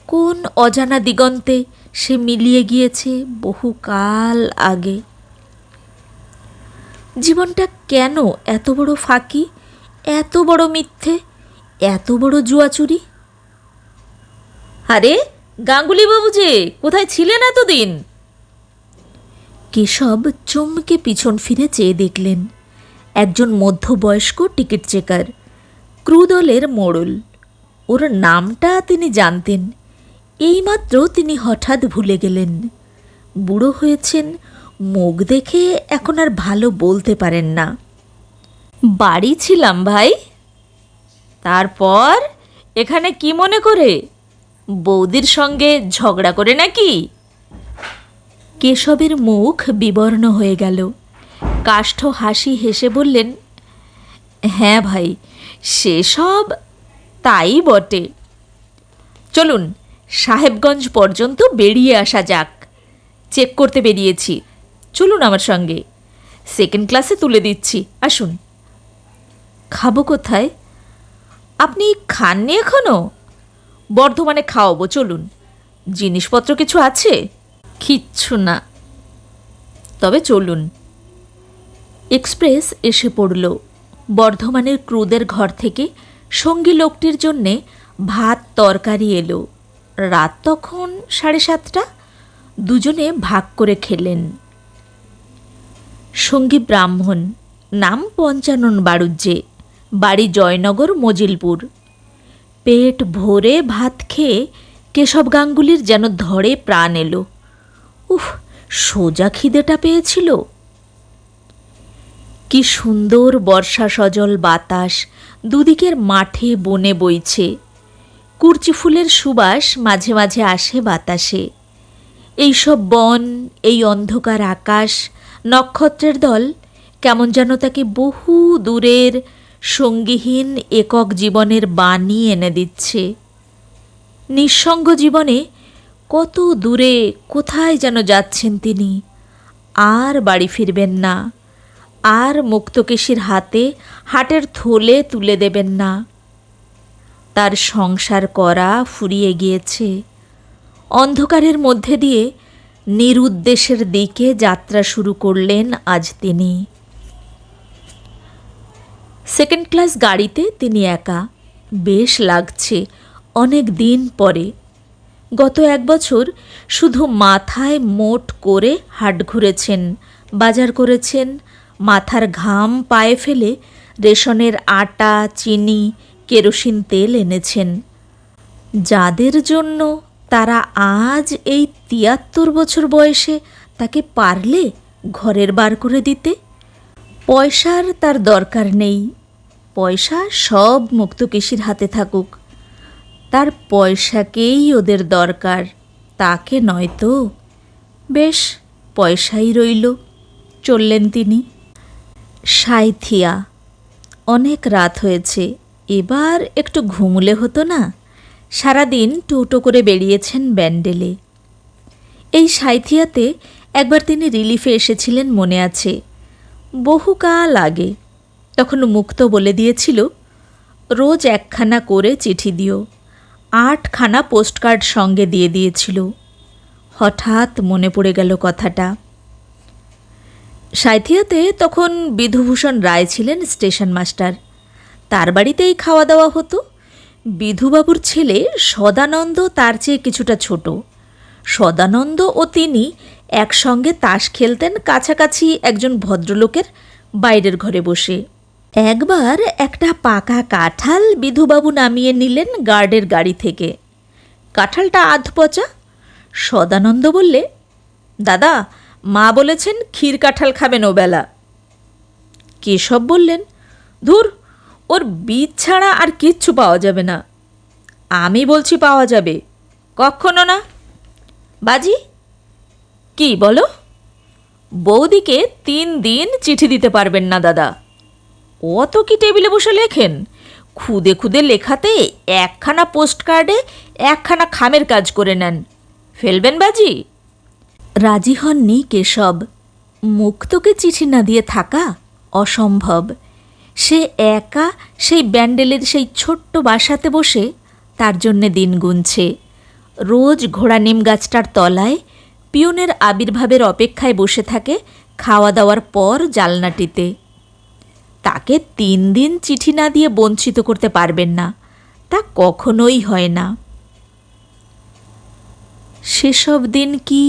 কোন অজানা দিগন্তে সে মিলিয়ে গিয়েছে বহুকাল আগে। জীবনটা কেন এত বড় ফাঁকি, এত বড় মিথ্যে? এত বড় জুয়া চুরি? আরে গাঙ্গুলি বাবু যে, কোথায় ছিলেন এতদিন? কেশব চমকে পিছন ফিরে চেয়ে দেখলেন একজন মধ্যবয়স্ক টিকিট চেকার, ক্রু দলের মোড়ল। ওর নামটা তিনি জানতেন, এইমাত্র তিনি হঠাৎ ভুলে গেলেন। বুড়ো হয়েছেন, মুখ দেখে এখন আর ভালো বলতে পারেন না। বাড়ি ছিলাম ভাই। তারপর এখানে কি মনে করে? বৌদির সঙ্গে ঝগড়া করে নাকি? কেশবের মুখ বিবর্ণ হয়ে গেল। কাষ্ঠ হাসি হেসে বললেন, হ্যাঁ ভাই, সেসব তাই বটে। চলুন সাহেবগঞ্জ পর্যন্ত বেরিয়ে আসা যাক। চেক করতে বেরিয়েছি, চলুন আমার সঙ্গে। সেকেন্ড ক্লাসে তুলে দিচ্ছি, আসুন। খাবো কোথায়? আপনি খাননি এখনো? বর্ধমানে খাওয়াবো, চলুন। জিনিসপত্র কিছু আছে? কিচ্ছু না, তবে চলুন। এক্সপ্রেস এসে পড়ল। বর্ধমানের ক্রুদের ঘর থেকে সঙ্গী লোকটির জন্যে ভাত তরকারি এলো। রাত তখন 7:30। দুজনে ভাগ করে খেলেন। সঙ্গী ব্রাহ্মণ, নাম পঞ্চানন বাড়ুজ্জে, বাড়ি জয়নগর মজিলপুর। পেট ভরে ভাত খেয়ে কেশব গাঙ্গুলির যেন ধরে প্রাণ এলো। উফ, সোজা খিদেটা পেয়েছিল। কি সুন্দর বর্ষা সজল বাতাস দুদিকের মাঠে বনে বইছে। কুরচি ফুলের সুবাস মাঝে মাঝে আসে বাতাসে। এইসব বন, এই অন্ধকার আকাশ, নক্ষত্রের দল কেমন যেন তাকে বহু দূরের সঙ্গীহীন একক জীবনের বাণী এনে দিচ্ছে। নিঃসঙ্গ জীবনে কত দূরে কোথায় যেন যাচ্ছেন তিনি, আর বাড়ি ফিরবেন না, আর মুক্তকেশীর হাতে হাটের থলে তুলে দেবেন না। তার সংসার করা ফুরিয়ে গিয়েছে। অন্ধকারের মধ্যে দিয়ে নিরুদ্দেশের দিকে যাত্রা শুরু করলেন আজ তিনি। সেকেন্ড ক্লাস গাড়িতে তিনি একা। বেশ লাগছে, অনেক দিন পরে। গত 1 বছর শুধু মাথায় মোট করে হাট ঘুরেছেন, বাজার করেছেন, মাথার ঘাম পায়ে ফেলে রেশনের আটা, চিনি, কেরোসিন তেল এনেছেন। যাদের জন্য তারা আজ এই 73 বছর বয়সে তাকে পারলে ঘরের বার করে দিতে। পয়সার তার দরকার নেই, পয়সা সব মুক্তকেশীর হাতে থাকুক। তার পয়সাকেই ওদের দরকার, তাকে নয় তো। বেশ, পয়সাই রইল, চললেন তিনি। সাঁইথিয়া। অনেক রাত হয়েছে, এবার একটু ঘুমুলে হতো না? সারাদিন টোটো করে বেরিয়েছেন ব্যান্ডেলে। এই সাঁইথিয়াতে একবার তিনি রিলিফে এসেছিলেন, মনে আছে। বহুকাল আগে। তখন মুক্ত বলে দিয়েছিল, রোজ 1খানা করে চিঠি দিও। 8খানা পোস্টকার্ড সঙ্গে দিয়ে দিয়েছিল। হঠাৎ মনে পড়ে গেল কথাটা। সাঁইথিয়াতে তখন বিধুভূষণ রায় ছিলেন স্টেশন মাস্টার। তার বাড়িতেই খাওয়া দাওয়া হতো। বিধুবাবুর ছেলে সদানন্দ তার চেয়ে কিছুটা ছোট। সদানন্দ ও তিনি একসঙ্গে তাস খেলতেন কাছাকাছি একজন ভদ্রলোকের বাইরের ঘরে বসে। একবার একটা পাকা কাঁঠাল বিধুবাবু নামিয়ে নিলেন গার্ডের গাড়ি থেকে। কাঁঠালটা আধপচা। সদানন্দ বললে, দাদা, মা বলেছেন ক্ষীর কাঁঠাল খাবেন ওবেলা। কেশব বললেন, ধুর, ওর বীজ ছাড়া আর কিচ্ছু পাওয়া যাবে না। আমি বলছি পাওয়া যাবে। কখনো না। বাজি, কি বলো? বৌদিকে 3 দিন চিঠি দিতে পারবেন না দাদা। অত কি টেবিলে বসে লেখেন? খুদে খুদে লেখাতে 1খানা পোস্টকার্ডে 1খানা খামের কাজ করে নেন। ফেলবেন বাজি? রাজি হননি কেশব। মুক্তকে চিঠি না দিয়ে থাকা অসম্ভব। সে একা সেই ব্যান্ডেলের সেই ছোট্ট বাসাতে বসে তার জন্যে দিন গুনছে। রোজ ঘোড়া নিম গাছটার তলায় পিয়নের আবির্ভাবের অপেক্ষায় বসে থাকে খাওয়া দাওয়ার পর জালনাটিতে। তাকে 3 দিন চিঠি না দিয়ে বঞ্চিত করতে পারবেন না, তা কখনোই হয় না। সেসব দিন কি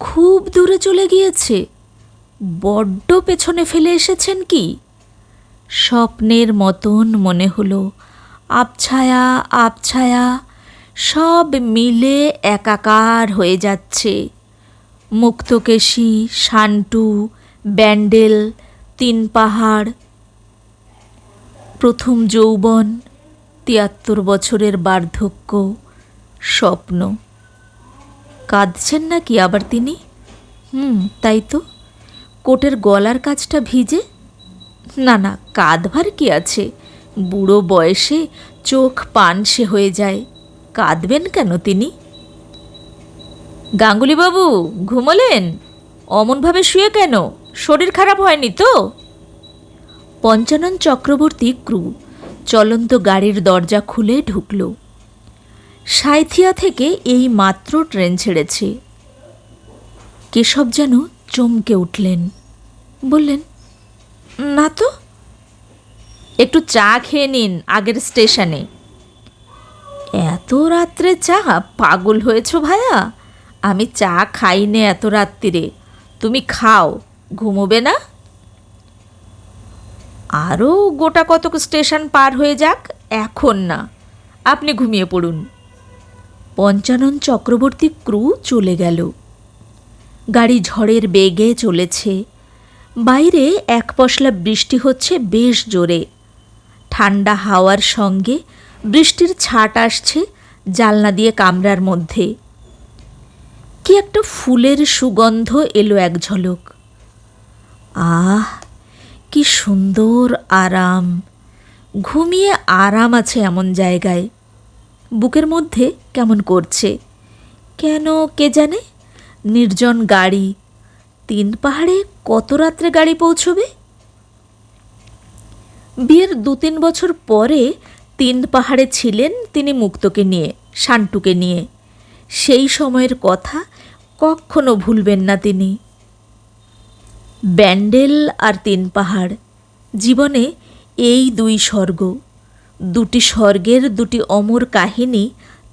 খুব দূরে চলে গিয়েছে? বড্ড পেছনে ফেলে এসেছেন কি? স্বপ্নের মতন মনে হলো, আবছায়া আবছায়া সব মিলে একাকার হয়ে যাচ্ছে। মুক্তকেশী, শান্টু, ব্যান্ডেল, তিন পাহাড়, প্রথম যৌবন, ৭৩ বছরের বার্ধক্য, স্বপ্ন। কাঁদছেন নাকি আবার তিনি? তাই তো। কোটের গলার কাছটা ভিজে। না না, কাঁদবার কি আছে? বুড়ো বয়সে চোখ পানসে হয়ে যায়, কাঁদবেন কেন তিনি? গাঙ্গুলিবাবু, ঘুমোলেন? অমনভাবে শুয়ে কেন? শরীর খারাপ হয়নি তো? পঞ্চানন চক্রবর্তী ক্রু চলন্ত গাড়ির দরজা খুলে ঢুকল। সাঁইথিয়া থেকে এই মাত্র ট্রেন ছেড়েছে। কেশব যেন চমকে উঠলেন, বললেন, না তো। একটু চা খেয়ে নিন আগের স্টেশনে। এত রাত্রে চা? পাগল হয়েছ ভায়া? আমি চা খাই নে এত রাত্রিরে। তুমি খাও, ঘুমোবে না? আরও গোটা কতক স্টেশন পার হয়ে যাক, এখন না, আপনি ঘুমিয়ে পড়ুন। পঞ্চানন চক্রবর্তী ক্রু চলে গেল। গাড়ি ঝড়ের বেগে চলেছে। বাইরে এক পশলা বৃষ্টি হচ্ছে বেশ জোরে। ঠান্ডা হাওয়ার সঙ্গে বৃষ্টির ছাট আসছে জানলা দিয়ে কামরার মধ্যে। কি একটা ফুলের সুগন্ধ এলো এক ঝলক। আহ, কি সুন্দর আরাম! ঘুমিয়ে আরাম আছে এমন জায়গায়। বুকের মধ্যে কেমন করছে কেন কে জানে। নির্জন গাড়ি। তিন পাহাড়ে কত রাত্রে গাড়ি পৌঁছবে? বিয়ের ২-৩ বছর পরে তিন পাহাড়ে ছিলেন তিনি মুক্তকে নিয়ে, শান্টুকে নিয়ে। সেই সময়ের কথা কখনো ভুলবেন না তিনি। ব্যান্ডেল আর তিন পাহাড়, জীবনে এই দুই স্বর্গ। দুটি স্বর্গের দুটি অমর কাহিনী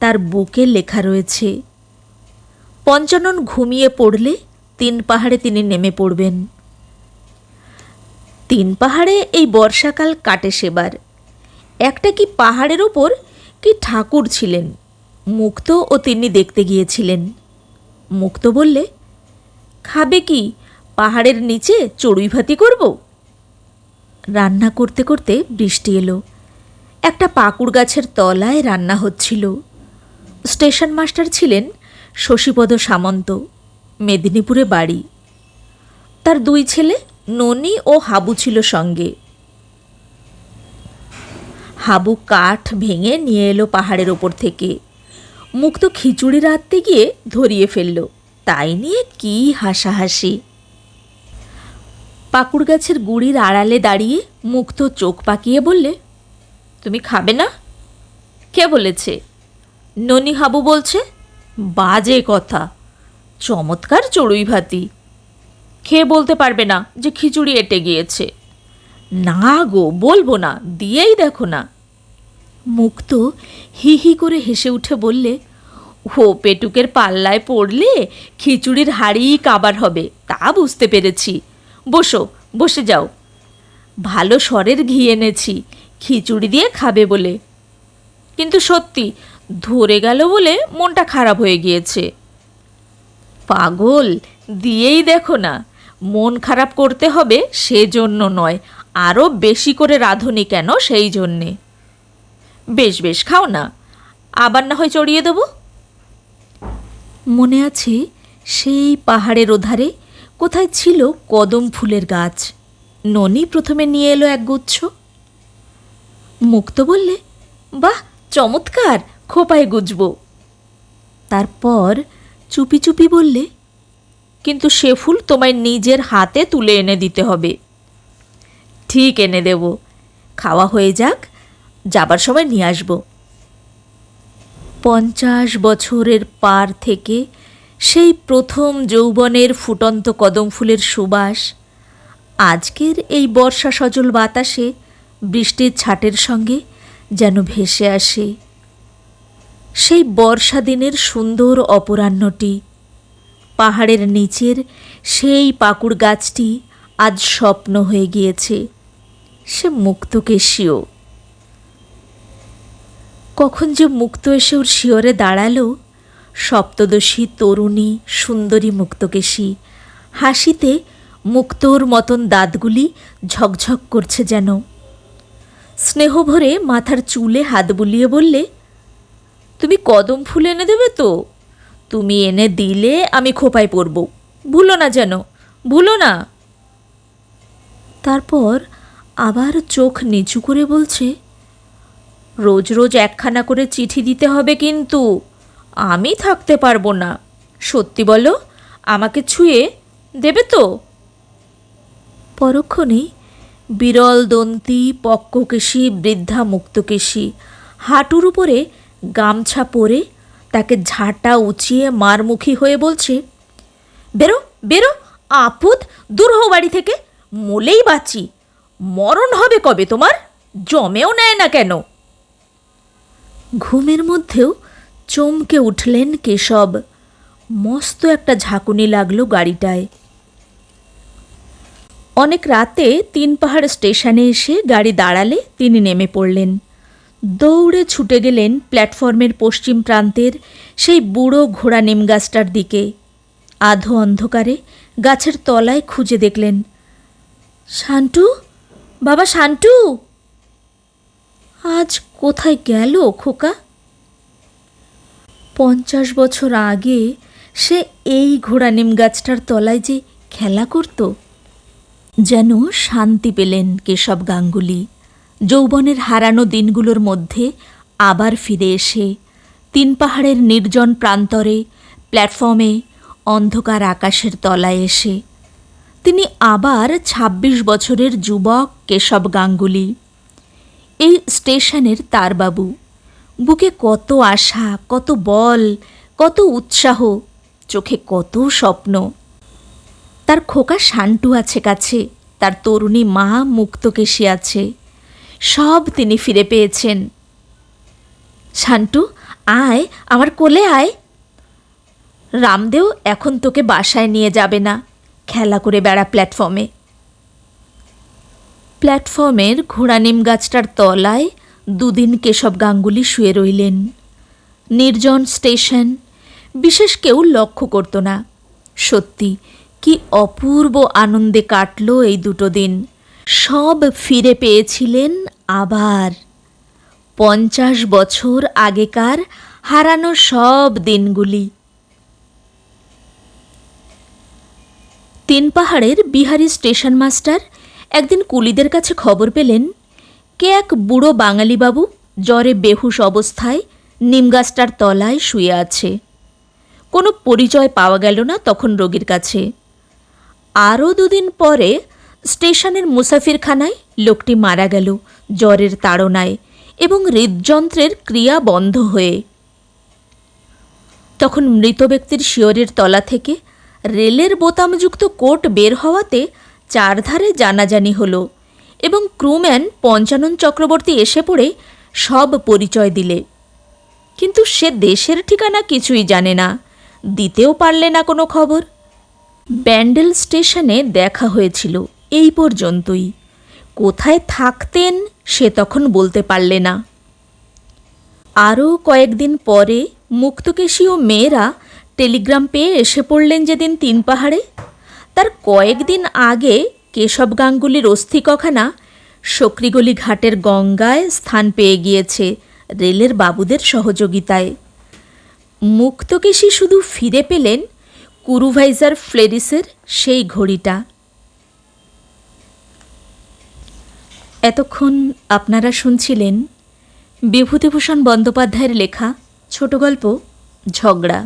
তার বুকে লেখা রয়েছে। পঞ্চানন ঘুমিয়ে পড়লে তিন পাহাড়ে তিনি নেমে পড়বেন। তিন পাহাড়ে এই বর্ষাকাল কাটে সেবার। একটা কি পাহাড়ের ওপর কি ঠাকুর ছিলেন, মুক্ত ও তিনি দেখতে গিয়েছিলেন। মুক্ত বললে, খাবে কি? পাহাড়ের নিচে চড়ুই ভাতি করব? রান্না করতে করতে বৃষ্টি এলো। একটা পাকুড় গাছের তলায় রান্না হচ্ছিল। স্টেশন মাস্টার ছিলেন শশীপদ সামন্ত, মেদিনীপুরে বাড়ি। তার দুই ছেলে ননি ও হাবু ছিল সঙ্গে। হাবু কাঠ ভেঙে নিয়ে এলো পাহাড়ের ওপর থেকে। মুক্ত খিচুড়ি রাঁধতে গিয়ে ধরিয়ে ফেলল। তাই নিয়ে কি হাসাহাসি! পাকুড় গাছের গুড়ির আড়ালে দাঁড়িয়ে মুক্ত চোখ পাকিয়ে বললে, তুমি খাবে না? কে বলেছে? ননি হাবু বলছে। বাজে কথা! চমৎকার চড়ুই ভাতি। খেয়ে বলতে পারবে না যে খিচুড়ি এঁটে গিয়েছে? না গো, বলবো না, দিয়েই দেখো না। মুক্ত হি হি করে হেসে উঠে বললে, ও পেটুকের পাল্লায় পড়লে খিচুড়ির হাড়িই কাবার হবে, তা বুঝতে পেরেছি। বসো, বসে যাও। ভালো স্বরের ঘি এনেছি, খিচুড়ি দিয়ে খাবে বলে। কিন্তু সত্যি ধরে গেল বলে মনটা খারাপ হয়ে গিয়েছে। পাগল, দিয়েই দেখো না। মন খারাপ করতে হবে সেজন্য নয়, আরও বেশি করে রাঁধুনি কেন সেই জন্যে। বেশ বেশ, খাও না, আবার না হয় চড়িয়ে দেব। মনে আছে সেই পাহাড়ের ওধারে কোথায় ছিল কদম ফুলের গাছ। ননি প্রথমে নিয়ে এলো এক গুচ্ছ। মুক্ত বললে, বাহ, চমৎকার, খোপায় গুজব। তারপর চুপি চুপি বললে, কিন্তু সে ফুল তোমায় নিজের হাতে তুলে এনে দিতে হবে। ঠিক এনে দেব, খাওয়া হয়ে যাক, যাবার সময় নিয়ে আসব। 50 বছরের পার থেকে সেই প্রথম যৌবনের ফুটন্ত কদম ফুলের সুবাস আজকের এই বর্ষা সজল বাতাসে বৃষ্টির ছাটের সঙ্গে যেন ভেসে আসে। সেই বর্ষা দিনের সুন্দর অপরাহ্নটি, পাহাড়ের নিচের সেই পাকুড় গাছটি আজ স্বপ্ন হয়ে গিয়েছে। সে মুক্তকেশীও। কখন যে মুক্ত এসে ওর শিয়রে দাঁড়ালো, সপ্তদশী তরুণী সুন্দরী মুক্তকেশী, হাসিতে মুক্তোর মতন দাঁতগুলি ঝকঝক করছে যেন। স্নেহ ভরে মাথার চুলে হাত বুলিয়ে বললে, তুমি কদম ফুল এনে দেবে তো? তুমি এনে দিলে আমি খোঁপায় পড়ব, ভুলো না যেন, ভুলো না। তারপর আবার চোখ নিচু করে বলছে, রোজ রোজ একখানা করে চিঠি দিতে হবে কিন্তু, আমি থাকতে পারবো না। সত্যি বলো, আমাকে ছুঁয়ে দেবে তো? পরক্ষণেই বিরল দন্তী পক্ককেশী বৃদ্ধা মুক্তকেশী হাঁটুর উপরে গামছা পরে তাকে ঝাঁটা উঁচিয়ে মারমুখী হয়ে বলছে, বেরো বেরো, আপদ, দূর হও বাড়ি থেকে, মলেই বাঁচি। মরণ হবে কবে তোমার? জমেও নেয় না কেন? ঘুমের মধ্যেও চমকে উঠলেন কেশব। মস্ত একটা ঝাঁকুনি লাগলো গাড়িটায়। অনেক রাতে তিনপাহাড় স্টেশনে এসে গাড়ি দাঁড়ালে তিনি নেমে পড়লেন। দৌড়ে ছুটে গেলেন প্ল্যাটফর্মের পশ্চিম প্রান্তের সেই বুড়ো ঘোড়া নিম গাছটার দিকে। আধো অন্ধকারে গাছের তলায় খুঁজে দেখলেন, শান্টু, বাবা শান্টু, আজ কোথায় গেল খোকা? 50 বছর আগে সে এই ঘোড়া নিম গাছটার তলায় যে খেলা করত। যেন শান্তি পেলেন কেশব গাঙ্গুলি যৌবনের হারানো দিনগুলোর মধ্যে আবার ফিরে এসে। তিন পাহাড়ের নির্জন প্রান্তরে, প্ল্যাটফর্মে, অন্ধকার আকাশের তলায় এসে তিনি আবার 26 বছরের যুবক কেশব গাঙ্গুলি। এই স্টেশনের তারবাবু। বুকে কত আশা, কত বল, কত উৎসাহ, চোখে কত স্বপ্ন। তার খোকা শান্টু আছে কাছে, তার তরুণী মা মুক্তকেশী আছে। সব তিনি ফিরে পেয়েছেন। শান্টু, আয়, আমার কোলে আয়। রামদেও এখন তোকে বাসায় নিয়ে যাবে না, খেলা করে বেড়া প্ল্যাটফর্মে। প্ল্যাটফর্মের ঘোড়া নিম গাছটার তলায় দুদিন কেশব গাঙ্গুলি শুয়ে রইলেন। নির্জন স্টেশন, বিশেষ কেউ লক্ষ্য করত না। সত্যি কি অপূর্ব আনন্দে কাটল এই দুটো দিন। সব ফিরে পেয়েছিলেন আবার। 50 বছর আগেকার হারানো সব দিনগুলি। তিন পাহাড়ের বিহারি স্টেশন মাস্টার একদিন কুলিদের কাছে খবর পেলেন, কে এক বুড়ো বাঙালি বাবু জ্বরে বেহুশ অবস্থায় নিমগাছটার তলায় শুয়ে আছে। কোনো পরিচয় পাওয়া গেল না তখন রোগীর কাছে। আরও 2 দিন পরে স্টেশনের মুসাফিরখানায় লোকটি মারা গেল জ্বরের তাড়নায় এবং হৃদযন্ত্রের ক্রিয়া বন্ধ হয়ে। তখন মৃত ব্যক্তির শিয়রের তলা থেকে রেলের বোতামযুক্ত কোট বের হওয়াতে চারধারে জানাজানি হলো এবং ক্রুম্যান পঞ্চানন চক্রবর্তী এসে পড়ে সব পরিচয় দিলে। কিন্তু সে দেশের ঠিকানা কিছুই জানে না, দিতেও পারলে না কোনো খবর। ব্যান্ডেল স্টেশনে দেখা হয়েছিল, এই পর্যন্তই। কোথায় থাকতেন সে তখন বলতে পারলে না। আরও কয়েকদিন পরে মুক্তকেশী ও মেয়েরা টেলিগ্রাম পেয়ে এসে পড়লেন যেদিন তিন পাহাড়ে। তার কয়েকদিন আগে কেশব গাঙ্গুলির অস্থিকখানা সকরিগলি ঘাটের গঙ্গায় স্থান পেয়ে গিয়েছে রেলের বাবুদের সহযোগিতায়। মুক্তকেশী শুধু ফিরে পেলেন কুরুভাইজার ফ্লেরিসের সেই ঘড়িটা। এতক্ষণ আপনারা শুনছিলেন বিভূতিভূষণ বন্দ্যোপাধ্যায়ের লেখা ছোট গল্প ঝগড়া।